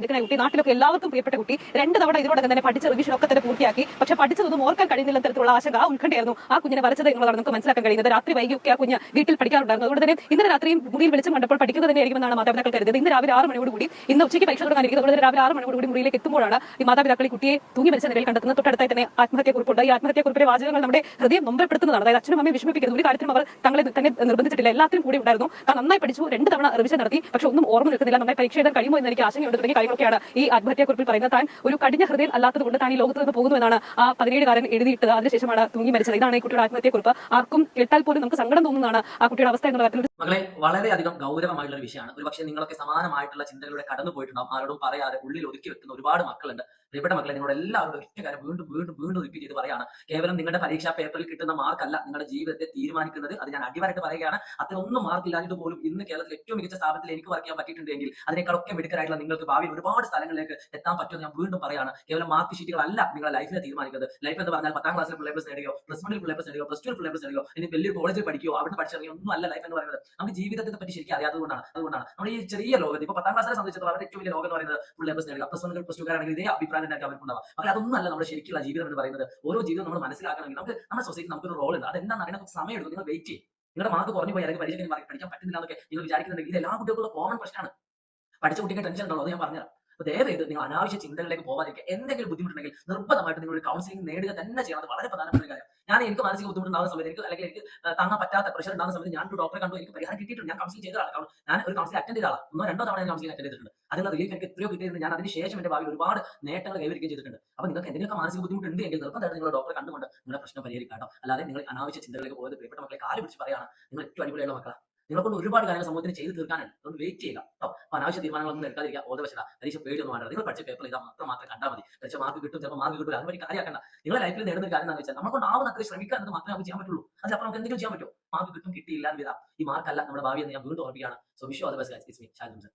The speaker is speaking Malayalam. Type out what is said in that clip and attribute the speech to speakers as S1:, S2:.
S1: കുട്ടി നാട്ടിലൊക്കെ എല്ലാവർക്കും പ്രിയപ്പെട്ട കുട്ടി 2 തവണ ഇതിനോടകം തന്നെ പഠിച്ച റിവിഷൻ ഒക്കെ തന്നെ പൂർത്തിയാക്കി. പക്ഷെ പഠിച്ചതൊന്നും ഓർക്കാൻ കഴിയുന്നില്ല തരത്തിലുള്ള ആശങ്ക, ഉത്കണ്ഠയായിരുന്നു ആ കുഞ്ഞിനെ വരച്ചത് എന്നുള്ളതാണ് നമുക്ക് മനസ്സിലാക്കാൻ കഴിയുന്നത്. രാത്രി വൈകിയൊക്കെ ആ കുഞ്ഞ് വീട്ടിൽ പഠിക്കാറുണ്ടായിരുന്നു. അതുകൊണ്ട് തന്നെ ഇന്നലെ രാത്രിയും മുറിയിൽ വെളിച്ചം കണ്ടപ്പോൾ പഠിക്കുക തന്നെയായിരിക്കുമെന്നാണ് മാതാപിതാക്കൾ കരുതിയത്. ഇന്ന് രാവിലെ 6 മണിയോടുകൂടി ഇന്ന് ഉച്ചയ്ക്ക് പരീക്ഷ തുടങ്ങാനിരിക്കുന്നത്. അതുകൊണ്ട് രാവിലെ 6 മണിയോടുകൂടി മുറിയിലേക്ക് എത്തുമ്പോഴാണ് ഈ മാതാപിതാക്കൾ ഈ കുട്ടിയെ തൂങ്ങി മരിച്ച നിലയിൽ കണ്ടെത്തുന്നത്. തൊട്ടടുത്തായി തന്നെ ആത്മഹത്യക്കുറിപ്പുണ്ട്. ഈ ആത്മഹത്യക്കുറിപ്പിലെ വാചകങ്ങൾ നമ്മുടെ ഹൃദയം നൊമ്പരപ്പെടുത്തുന്നതാണ്. അതായത് അച്ഛനും അമ്മയും വിഷമിപ്പിക്കുന്നത്. ഒരു കാര്യത്തിലും അവർ തങ്ങളെ തന്നെ നിർബന്ധിച്ചിട്ടില്ല. എല്ലാത്തിനും കൂടി ഉണ്ടായിരുന്നു. നന്നായി പഠിച്ചു, 2 തവണ റിവിഷൻ നടത്തി, പക്ഷെ ഒന്നും ഓർമ്മ നിൽക്കുന്നില്ല. നന്നായി പരീക്ഷ എഴുതാൻ കഴിയുമോ എന്ന് എനിക്ക് ആശങ്കയുണ്ട്. തുടങ്ങിയ കാര്യങ്ങളൊക്കെയാണ് ഈ ആത്മഹത്യക്കുറിപ്പിൽ പറയുന്നത്. താൻ ഒരു കഠിന ഹൃദയം അല്ലാത്തത് കൊണ്ട് താൻ ഈ ലോകത്ത് നിന്ന് പോകുന്നു എന്നാണ് ആ 17-കാരൻ എഴുതിയിട്ടത്. അതിനുശേഷമാണ് തൂങ്ങി മരിച്ചത്. ഇതാണ് ഈ കുട്ടിയുടെ ആത്മഹത്യക്കുറിപ്പ്. ആർക്കും കേട്ടാൽ പോലും നമുക്ക് സങ്കടം തോന്നുന്നതാണ് ആ കുട്ടിയുടെ അവസ്ഥ എന്നുള്ള കാര്യത്തിൽ.
S2: മകളെ, വളരെയധികം ഗൗരവമായിട്ടുള്ള ഒരു വിഷയമാണ്. ഒരു പക്ഷേ നിങ്ങളൊക്കെ സമാനമായിട്ടുള്ള ചിന്തകളിലൂടെ കടന്നു പോയിട്ടുണ്ടാവും. ആരോടും പറയാതെ ഉള്ളിൽ ഒതുക്കി വെക്കുന്ന ഒരുപാട് മക്കളുണ്ട്. പ്രിയപ്പെട്ട മക്കളെ, നിങ്ങളുടെ എല്ലാവരുടെ ഒറ്റ കാര്യം വീണ്ടും വീണ്ടും വീണ്ടും റിപ്പീറ്റ് ചെയ്ത് പറയാണ്. കേവലം നിങ്ങളുടെ പരീക്ഷാ പേപ്പറിൽ കിട്ടുന്ന മാർക്കല്ല നിങ്ങളുടെ ജീവിതത്തെ തീരുമാനിക്കുന്നത്. അത് ഞാൻ അടിവരായിട്ട് പറയുകയാണ്. അത്രയൊന്നും മാർക്ക് ഇല്ലാഞ്ഞിട്ട് പോലും ഇന്ന് കേരളത്തിൽ ഏറ്റവും മികച്ച സ്ഥാപനത്തിൽ എനിക്ക് വർക്ക് ചെയ്യാൻ പറ്റിയിട്ടുണ്ടെങ്കിൽ അതിനേക്കാളൊക്കെ മിടുക്കരായിട്ടുള്ള നിങ്ങൾക്ക് ഭാവിയിൽ ഒരുപാട് സ്ഥലങ്ങളിലേക്ക് എത്താൻ പറ്റുമെന്ന് ഞാൻ വീണ്ടും പറയാണ്. കേവലം മാർക്ക് ഷീറ്റുകളല്ല നിങ്ങളുടെ ലൈഫിനെ തീരുമാനിക്കുന്നത്. ലൈഫ് എന്ന് പറഞ്ഞാൽ 10ാം ക്ലാസ്സിൽ ഫുൾ എ പ്ലസ് നേടുകയോ, +1 ഫുൾ എ പ്ലസ് നേടുകയോ, +2 ഫുൾ എ പ്ലസ് നേടുകയോ, ഇനി വലിയ കോളേജിൽ പഠിക്കുകയോ, അവിടെ പഠിച്ചിറങ്ങിയോ ഒന്നും അല്ല ലൈഫ് എന്ന് പറയുന്നത്. നമുക്ക് ജീവിതത്തെ പറ്റി ശരിക്കും അറിയാത്തതുകൊണ്ടാണ്. അതുകൊണ്ടാണ് നമ്മൾ ഈ ചെറിയ ലോകത്ത് ഇപ്പോൾ 10ാം ക്ലാസ്സിനെ സംബന്ധിച്ചിടത്തോളം അവരുടെ ഏറ്റവും വലിയ ലോകം എന്ന് പറയുന്നത് ഫുൾ എ പ്ലസ് നേടുക, +1 +2 കാരാണെങ്കിൽ ഇതേ അഭിപ്രായം തന്നെ അവർക്കുണ്ടാവുക. അപ്പോൾ അതൊന്നും അല്ല നമ്മുടെ ശരിക്കുള്ള ജീവിതം എന്ന് പറയുന്നത്. ഓരോ ജീവിതം നമ്മൾ മനസ്സിലാക്കണമെങ്കിൽ നമ്മുടെ സൊസൈറ്റി നമുക്കൊരു റോൾ ഉണ്ട്. അതെന്താണെന്ന് അറിയാൻ സമയം എടുക്കും. നിങ്ങൾ വെയിറ്റ് ചെയ്യും. നിങ്ങളുടെ മാർക്ക് കുറഞ്ഞു പോയി അല്ലെങ്കിൽ പരീക്ഷയ്ക്ക് പഠിക്കാൻ പറ്റുന്നില്ല എന്നൊക്കെ നിങ്ങൾ വിചാരിക്കുന്നുണ്ടെങ്കിൽ ഇത് എല്ലാ കുട്ടികൾക്കുള്ള കോമൺ പ്രശ്നമാണ്. പഠിച്ച കുട്ടിക്ക് ടെൻഷൻ ഉണ്ടോ അത് ഞാൻ പറഞ്ഞുതരാം. അപ്പോൾ ദയവേത് നിങ്ങൾ അനാവശ്യ ചിന്തകളിലേക്ക് പോകാതിരിക്കുക. എന്തെങ്കിലും ബുദ്ധിമുട്ടുണ്ടെങ്കിൽ നിർബന്ധമായിട്ട് നിങ്ങൾ ഒരു കൗൺസിലിംഗ് നേടുക തന്നെ ചെയ്യണം. അത് വളരെ പ്രധാനപ്പെട്ട ഒരു കാര്യം. ഞാൻ എനിക്ക് മാനസിക ബുദ്ധിമുട്ടുണ്ടാകുന്ന സമയത്ത് അല്ലെങ്കിൽ എനിക്ക് താങ്ങാൻ പറ്റാത്ത പ്രഷർ ഉണ്ടാകുന്ന സമയത്ത് ഞാൻ ഒരു ഡോക്ടറെ കണ്ടു, എനിക്ക് പരിഹാരം കിട്ടിയിട്ടുണ്ട്. ഞാൻ കൗൺസിലിംഗ് ചെയ്തതാണ്. ഞാൻ ഒരു കൗൺസിലിംഗ് അറ്റൻഡ് ചെയ്തതാണ്. 1-2 തവണ ഞാൻ കൗൺസിലിംഗ് അറ്റൻഡ് ചെയ്തിട്ടുണ്ട്. അതിനുള്ള റിലീഫ് എനിക്ക് എത്രയോ കിട്ടിയിട്ടുണ്ട്. ഞാൻ അതിന് ശേഷം എന്റെ ഭാവിയിൽ ഒരുപാട് നേട്ടങ്ങൾ കൈവരിക്കുകയും ചെയ്തിട്ടുണ്ട്. അപ്പോൾ നിങ്ങൾക്ക് എന്തെങ്കിലും മാനസിക ബുദ്ധിമുട്ടുണ്ട് എങ്കിൽ നിർബന്ധമായിട്ട് നിങ്ങൾ ഡോക്ടറെ കണ്ടുകൊണ്ട് നിങ്ങളുടെ പ്രശ്നം പരിഹരിക്കാം. അല്ലാതെ നിങ്ങൾ അനാവശ്യ ചിന്തകളിലേക്ക് പോയത് പ്രിയപ്പെട്ട മക്കളെ കാല് പിടിച്ച് പറയാണ്. നിങ്ങൾ ഏറ്റവും അടിപൊളിയുള്ള മക്കളാണ്. നിങ്ങളെക്കൊണ്ട് ഒരുപാട് കാര്യങ്ങൾ സമൂഹത്തിന് ചെയ്ത് തീർക്കാനുണ്ട്. അതുകൊണ്ട് വെയിറ്റ് ചെയ്യുക. അപ്പോൾ അനാവശ്യ തീരുമാനങ്ങളൊന്നും എടുക്കാതിരിക്കുക. ബോധവശത പരീക്ഷ പേടിയൊന്നും വേണ്ട. നിങ്ങൾ പഠിച്ച പേപ്പർ ചെയ്താൽ മാത്രം കണ്ടാൽ മതി. പഠിച്ച മാർക്ക് കിട്ടും, ചിലപ്പോൾ മാർക്ക് കിട്ടില്ല. അതുവഴി കാര്യമാക്കണ്ട. നിങ്ങളുടെ ലൈഫിൽ നേടുന്ന ഒരു കാര്യം എന്താണെന്ന് വെച്ചാൽ നമ്മളെ കൊണ്ടാവുന്ന അത്രയും ശ്രമിക്കുക എന്നത് മാത്രമേ നമുക്ക് ചെയ്യാൻ പറ്റുള്ളൂ. അതിലപ്പുറം നമുക്ക് എന്തെങ്കിലും ചെയ്യാൻ പറ്റുമോ? മാർക്ക് കിട്ടും കിട്ടിയില്ല എന്ന് വിധം ഈ മാർക്കല്ല നമ്മുടെ ഭാവി എന്ന് ഞാൻ വീണ്ടും ഓർമ്മിക്കുകയാണ്. So wish you all the best guys. It's me Shajid.